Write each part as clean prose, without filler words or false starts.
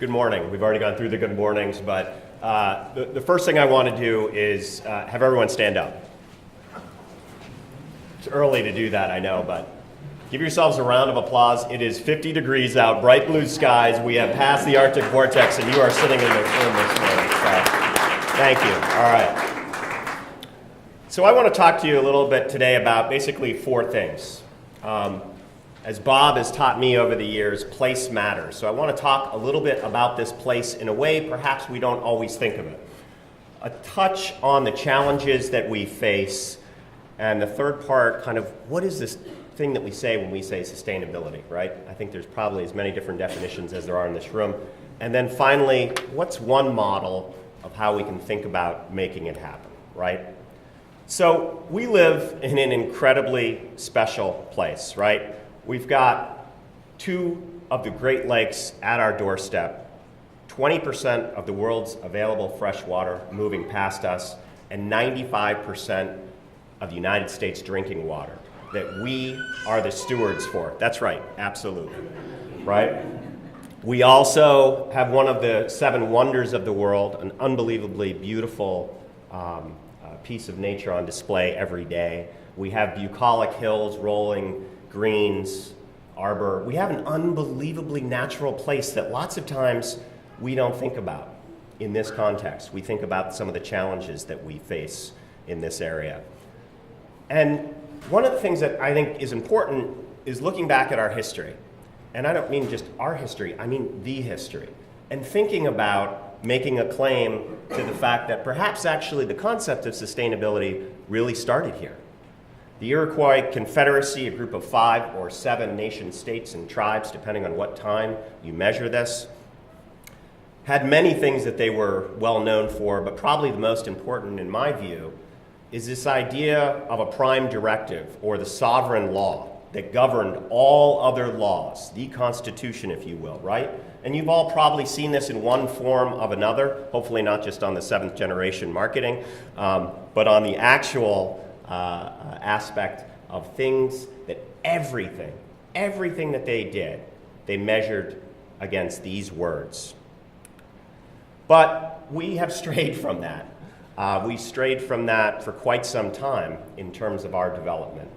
Good morning. We've already gone through the good mornings, but the first thing I want to do is have everyone stand up. It's early to do that, I know, but give yourselves a round of applause. It is 50 degrees out, bright blue skies. We have passed the Arctic vortex, and you are sitting in this room this morning. So, thank you. All right. So I want to talk to you a little bit today about basically four things. As Bob has taught me over the years, place matters. So I want to talk a little bit about this place in a way perhaps we don't always think of it. A touch on the challenges that we face, and the third part, kind of what is this thing that we say when we say sustainability, right? I think there's probably as many different definitions as there are in this room. And then finally, what's one model of how we can think about making it happen, right? So we live in an incredibly special place, right? We've got two of the Great Lakes at our doorstep, 20% of the world's available fresh water moving past us, and 95% of the United States drinking water that we are the stewards for. That's right, absolutely, right? We also have one of the seven wonders of the world, an unbelievably beautiful piece of nature on display every day. We have bucolic hills, rolling greens, arbor. We have an unbelievably natural place that lots of times we don't think about in this context. We think about some of the challenges that we face in this area. And one of the things that I think is important is looking back at our history. And I don't mean just our history, I mean the history. And thinking about making a claim to the fact that perhaps actually the concept of sustainability really started here. The Iroquois Confederacy, a group of 5 or 7 nation states and tribes, depending on what time you measure this, had many things that they were well known for, but probably the most important, in my view, is this idea of a prime directive, or the sovereign law, that governed all other laws, the Constitution, if you will, right? And you've all probably seen this in one form of another, hopefully not just on the 7th generation marketing, but on the actual aspect of things that everything that they did, they measured against these words. But we have strayed from that. We strayed from that for quite some time in terms of our development.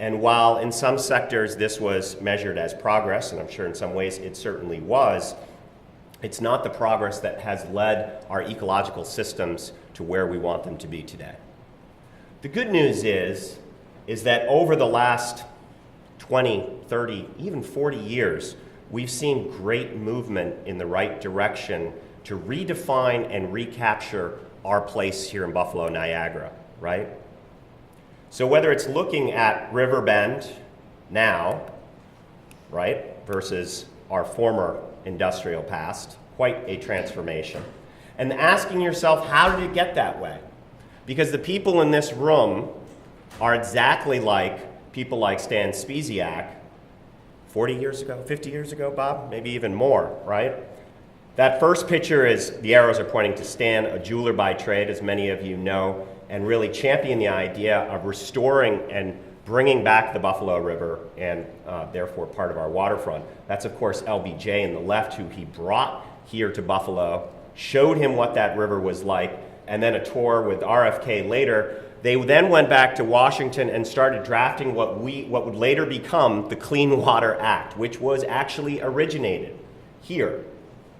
And while in some sectors this was measured as progress, and I'm sure in some ways it certainly was, it's not the progress that has led our ecological systems to where we want them to be today. The good news is that over the last 20, 30, even 40 years, we've seen great movement in the right direction to redefine and recapture our place here in Buffalo, Niagara, right? So whether it's looking at Riverbend now, right, versus our former industrial past, quite a transformation, and asking yourself, how did it get that way? Because the people in this room are exactly like people like Stan Spiesiak 40 years ago, 50 years ago, Bob, maybe even more, right? That first picture is, the arrows are pointing to Stan, a jeweler by trade, as many of you know, and really champion the idea of restoring and bringing back the Buffalo River and therefore part of our waterfront. That's, of course, LBJ in the left, who he brought here to Buffalo, showed him what that river was like, and then a tour with RFK later. They then went back to Washington and started drafting what would later become the Clean Water Act, which was actually originated here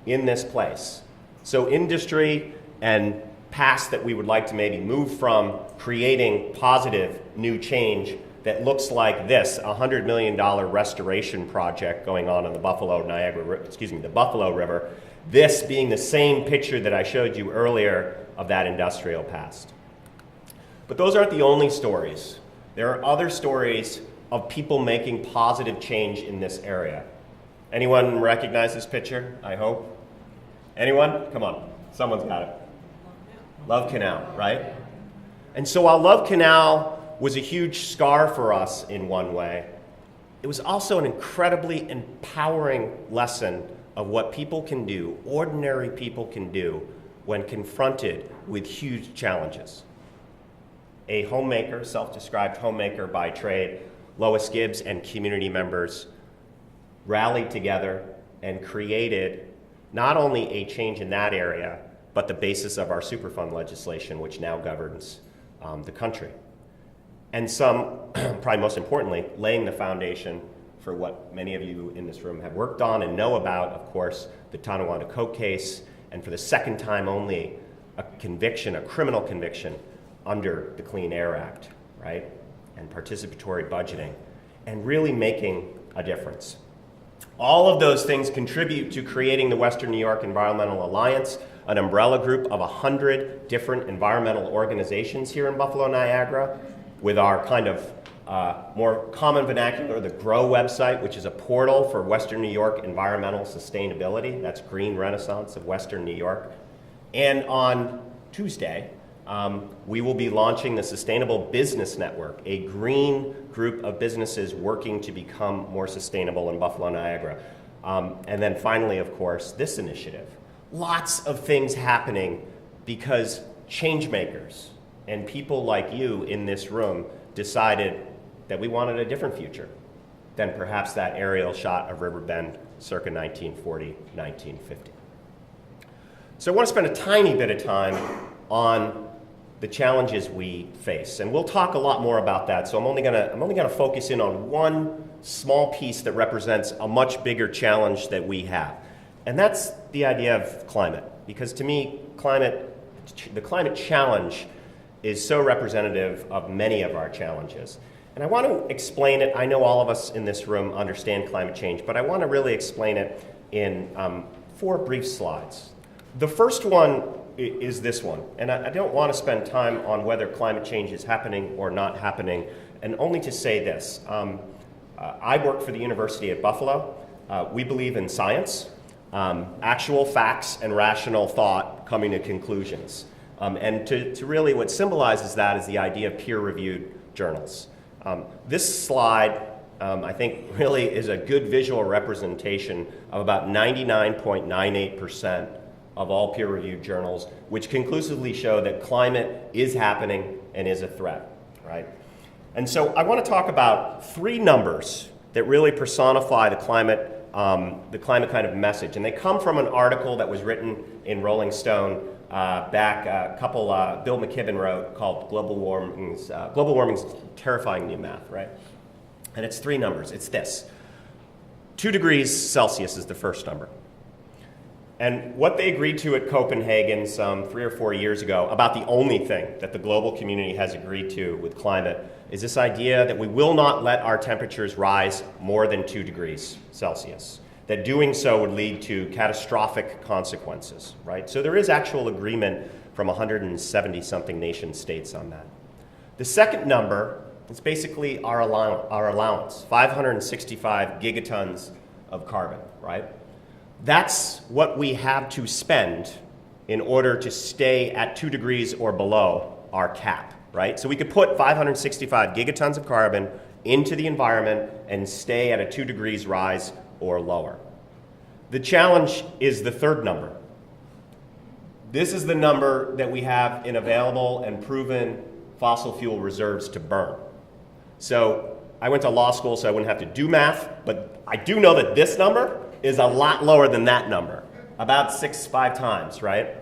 in this place. So industry and past that we would like to maybe move from, creating positive new change that looks like this, a $100 million restoration project going on the Buffalo River. This being the same picture that I showed you earlier of that industrial past. But those aren't the only stories. There are other stories of people making positive change in this area. Anyone recognize this picture, I hope? Anyone? Come on, someone's got it. Love Canal, right? And so while Love Canal was a huge scar for us in one way, it was also an incredibly empowering lesson of what people can do, ordinary people can do, when confronted with huge challenges. A homemaker, self-described homemaker by trade, Lois Gibbs and community members rallied together and created not only a change in that area, but the basis of our Superfund legislation, which now governs the country. And some, probably most importantly, laying the foundation for what many of you in this room have worked on and know about, of course, the Tonawanda Coke case, and for the second time only, a conviction, a criminal conviction under the Clean Air Act, right? And participatory budgeting, and really making a difference. All of those things contribute to creating the Western New York Environmental Alliance, an umbrella group of 100 different environmental organizations here in Buffalo, Niagara, with our kind of more common vernacular, the GROW website, which is a portal for Western New York environmental sustainability. That's Green Renaissance of Western New York. And on Tuesday, we will be launching the Sustainable Business Network, a green group of businesses working to become more sustainable in Buffalo, Niagara. And then finally, of course, this initiative. Lots of things happening because change makers and people like you in this room decided that we wanted a different future than perhaps that aerial shot of Riverbend circa 1940, 1950. So I want to spend a tiny bit of time on the challenges we face, and we'll talk a lot more about that. So I'm only gonna focus in on one small piece that represents a much bigger challenge that we have, and that's the idea of climate. Because to me, the climate challenge is so representative of many of our challenges. And I want to explain it. I know all of us in this room understand climate change, but I want to really explain it in 4 brief slides. The first one is this one, and I don't want to spend time on whether climate change is happening or not happening, and only to say this. I work for the University at Buffalo. We believe in science, actual facts and rational thought coming to conclusions. And to really what symbolizes that is the idea of peer-reviewed journals. This slide, I think, really is a good visual representation of about 99.98% of all peer-reviewed journals, which conclusively show that climate is happening and is a threat, right? And so I want to talk about 3 numbers that really personify the climate kind of message. And they come from an article that was written in Rolling Stone back a couple, Bill McKibben wrote, called Global Warming's Terrifying New Math, right? And it's 3 numbers. It's this. 2 degrees Celsius is the first number. And what they agreed to at Copenhagen some 3 or 4 years ago, about the only thing that the global community has agreed to with climate, is this idea that we will not let our temperatures rise more than 2 degrees Celsius. That doing so would lead to catastrophic consequences, right? So there is actual agreement from 170-something nation states on that. The second number is basically our allowance, 565 gigatons of carbon, right? That's what we have to spend in order to stay at 2 degrees or below our cap, right? So we could put 565 gigatons of carbon into the environment and stay at a 2 degrees rise or lower. The challenge is the third number. This is the number that we have in available and proven fossil fuel reserves to burn. So I went to law school, so I wouldn't have to do math, but I do know that this number is a lot lower than that number, about 5 times, right?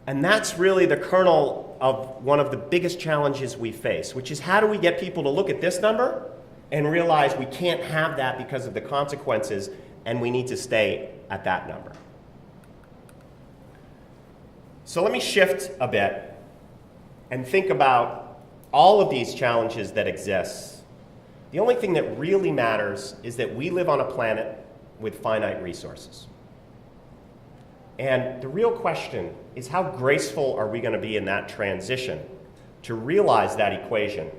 And that's really the kernel of one of the biggest challenges we face, which is how do we get people to look at this number and realize we can't have that because of the consequences, and we need to stay at that number. So let me shift a bit and think about all of these challenges that exist. The only thing that really matters is that we live on a planet with finite resources. And the real question is, how graceful are we going to be in that transition to realize that equation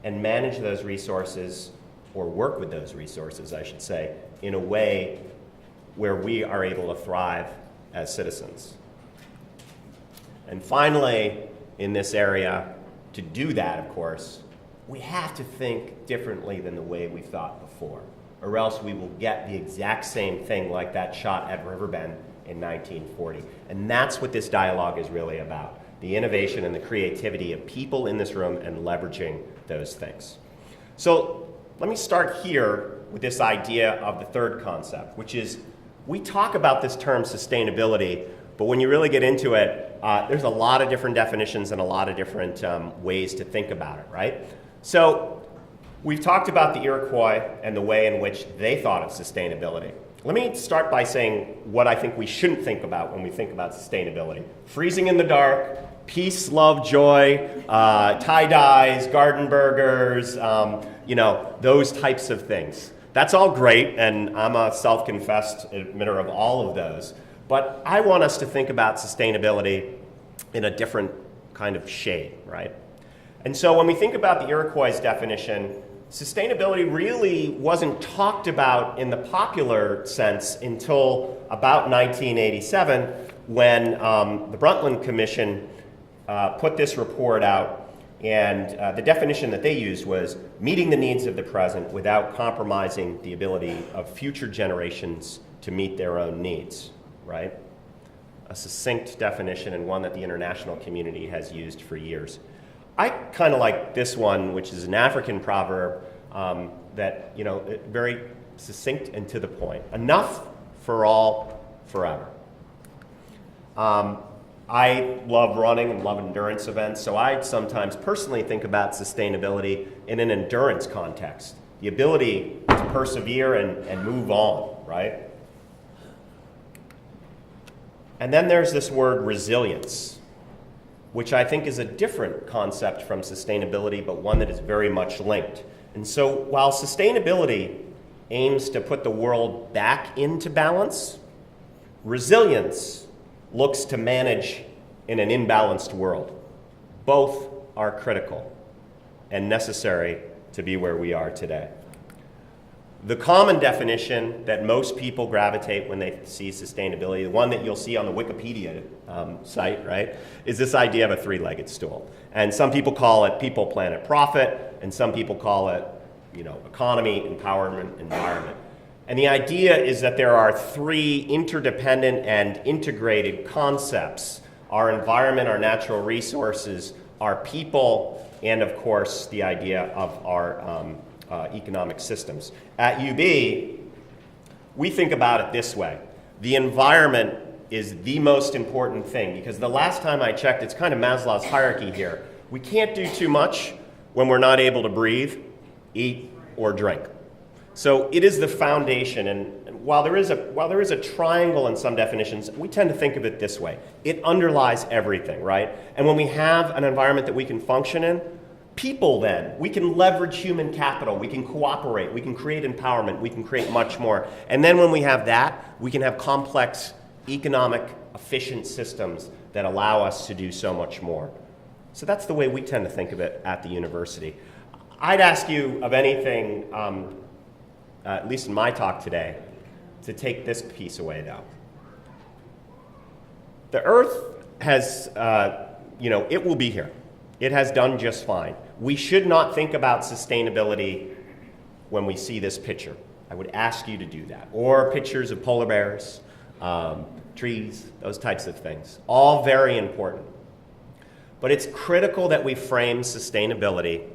and manage those resources, or work with those resources, I should say, in a way where we are able to thrive as citizens. And finally, in this area, to do that, of course, we have to think differently than the way we thought before, or else we will get the exact same thing like that shot at Riverbend in 1940. And that's what this dialogue is really about, the innovation and the creativity of people in this room and leveraging those things. So let me start here with this idea of the third concept, which is we talk about this term sustainability, but when you really get into it, there's a lot of different definitions and a lot of different ways to think about it, right? So we've talked about the Iroquois and the way in which they thought of sustainability. Let me start by saying what I think we shouldn't think about when we think about sustainability. Freezing in the dark, peace, love, joy, tie-dyes, garden burgers, those types of things. That's all great, and I'm a self-confessed admitter of all of those. But I want us to think about sustainability in a different kind of shade, right? And so when we think about the Iroquois' definition, sustainability really wasn't talked about in the popular sense until about 1987, when the Brundtland Commission put this report out. And the definition that they used was meeting the needs of the present without compromising the ability of future generations to meet their own needs, right? A succinct definition, and one that the international community has used for years. I kind of like this one, which is an African proverb that, very succinct and to the point. Enough for all, forever. I love running and love endurance events, so I sometimes personally think about sustainability in an endurance context. The ability to persevere and move on, right? And then there's this word resilience, which I think is a different concept from sustainability, but one that is very much linked. And so while sustainability aims to put the world back into balance, resilience looks to manage in an imbalanced world. Both are critical and necessary to be where we are today. The common definition that most people gravitate when they see sustainability, the one that you'll see on the Wikipedia site, right, is this idea of a three-legged stool. And some people call it people, planet, profit, and some people call it, economy, empowerment, environment. And the idea is that there are three interdependent and integrated concepts: our environment, our natural resources, our people, and of course the idea of our economic systems. At UB, we think about it this way. The environment is the most important thing, because the last time I checked, it's kind of Maslow's hierarchy here. We can't do too much when we're not able to breathe, eat, or drink. So it is the foundation, and while there is a triangle in some definitions, we tend to think of it this way. It underlies everything, right? And when we have an environment that we can function in, people then, we can leverage human capital, we can cooperate, we can create empowerment, we can create much more. And then when we have that, we can have complex, economic, efficient systems that allow us to do so much more. So that's the way we tend to think of it at the university. I'd ask you of anything, at least in my talk today, to take this piece away, though. The Earth has, it will be here. It has done just fine. We should not think about sustainability when we see this picture. I would ask you to do that. Or pictures of polar bears, trees, those types of things. All very important. But it's critical that we frame sustainability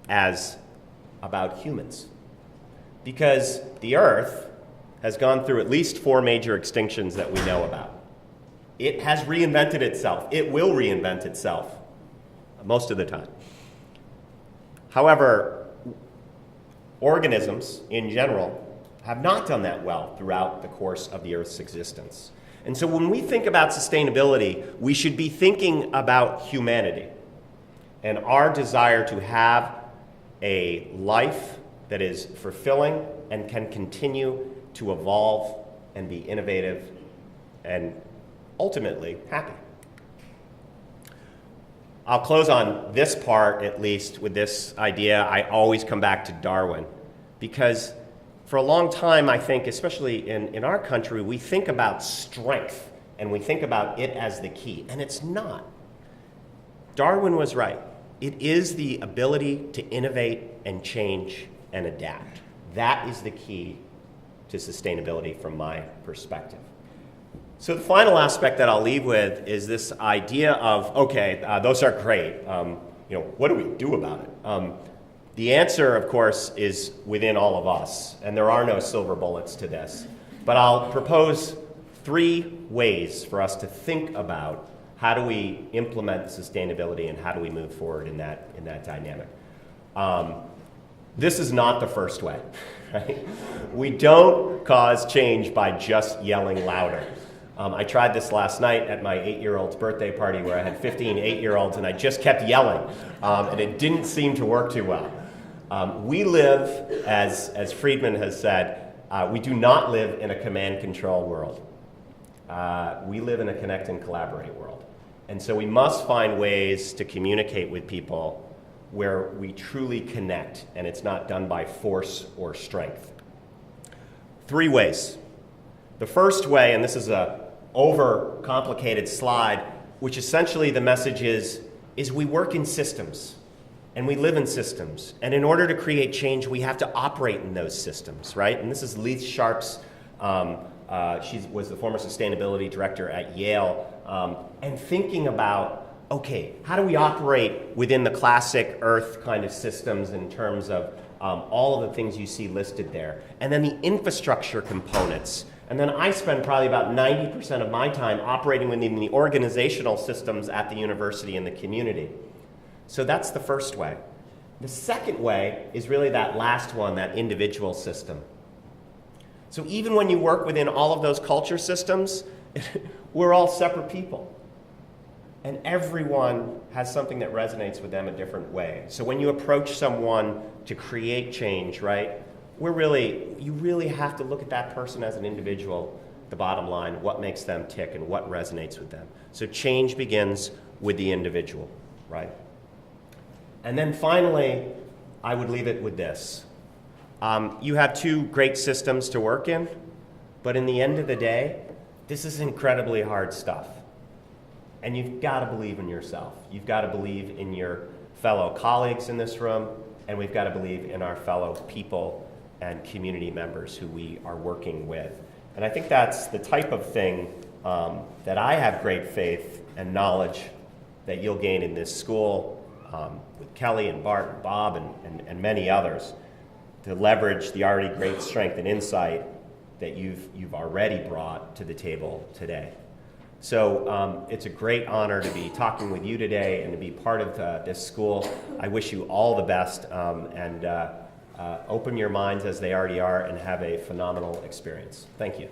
as about humans. Because the Earth has gone through at least 4 major extinctions that we know about. It has reinvented itself. It will reinvent itself most of the time. However, organisms in general have not done that well throughout the course of the Earth's existence. And so when we think about sustainability, we should be thinking about humanity and our desire to have a life that is fulfilling and can continue to evolve and be innovative and ultimately happy. I'll close on this part, at least, with this idea. I always come back to Darwin, because for a long time, I think, especially in our country, we think about strength and we think about it as the key, and it's not. Darwin was right. It is the ability to innovate and change and adapt. That is the key to sustainability from my perspective. So the final aspect that I'll leave with is this idea of, okay, those are great. What do we do about it? The answer, of course, is within all of us, and there are no silver bullets to this. But I'll propose 3 ways for us to think about how do we implement sustainability and how do we move forward in that dynamic. This is not the first way, right? We don't cause change by just yelling louder. I tried this last night at my 8-year-old's birthday party where I had 15 8-year-olds and I just kept yelling, and it didn't seem to work too well. We live, as Friedman has said, we do not live in a command-control world. We live in a connect and collaborate world. And so we must find ways to communicate with people where we truly connect, and it's not done by force or strength. 3 ways. The first way, and this is a overcomplicated slide, which essentially the message is we work in systems, and we live in systems. And in order to create change, we have to operate in those systems, right? And this is Leith Sharp's, she was the former sustainability director at Yale, and thinking about, okay, how do we operate within the classic Earth kind of systems in terms of all of the things you see listed there, and then the infrastructure components. And then I spend probably about 90% of my time operating within the organizational systems at the university and the community. So that's the first way. The second way is really that last one, that individual system. So even when you work within all of those culture systems, we're all separate people. And everyone has something that resonates with them a different way. So when you approach someone to create change, right, you really have to look at that person as an individual, the bottom line, what makes them tick and what resonates with them. So change begins with the individual, right? And then finally, I would leave it with this. You have 2 great systems to work in, but in the end of the day, this is incredibly hard stuff. And you've got to believe in yourself. You've got to believe in your fellow colleagues in this room, and we've got to believe in our fellow people and community members who we are working with. And I think that's the type of thing that I have great faith and knowledge that you'll gain in this school with Kelly and Bart and Bob and many others to leverage the already great strength and insight that you've already brought to the table today. So it's a great honor to be talking with you today and to be part of this school. I wish you all the best and open your minds as they already are and have a phenomenal experience. Thank you.